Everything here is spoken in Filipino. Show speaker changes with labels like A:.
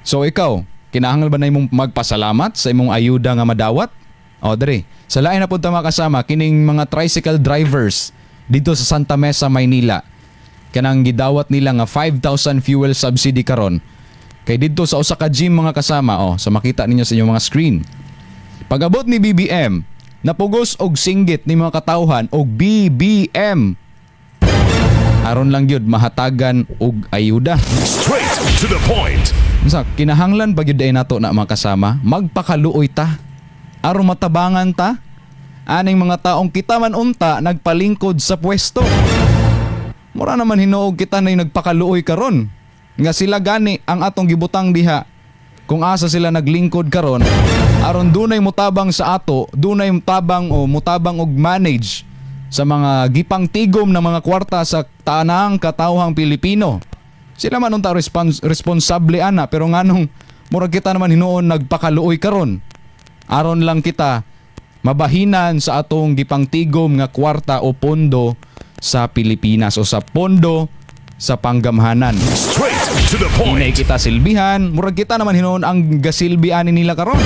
A: So ikaw, kinahanglan ba na imong magpasalamat sa imong ayuda nga madawat? O dere, sa lain na punta mga kasama, kining mga tricycle drivers dito sa Santa Mesa, Maynila. Kanang gidawat nila nga 5,000 fuel subsidy karon. Kay dito sa usa ka gym mga kasama, sa makita ninyo sa inyong mga screen. Pag-abot ni BBM, napugos og singgit ni mga katawhan og BBM. Aron lang yun mahatagan og ayuda.
B: Straight to the point.
A: Sa kinahanglan ba yun nato na mga kasama, magpakaluoy ta. Aron matabangan ta. Aning mga taong kita man unta nagpalingkod sa pwesto. Mura naman hinuog kita na yung nagpakaluoy karon. Nga sila gani ang atong gibutang diha. Kung asa sila naglingkod karon, aron dunay mutabang sa ato, dunay mutabang o mutabang og manage sa mga gipang tigom ng mga kwarta sa tanang katawhang Pilipino. Sila man unta responsable ana, pero nganong murag kita naman hinuon nagpakaluoy karon. Aron lang kita mabahinan sa atong gipang tigom nga kwarta o pondo sa Pilipinas o sa pondo sa panggamhanan.
B: Straight to the point.
A: Inay kita silbihan, murag kita naman hinuon ang gasilbian nila karon.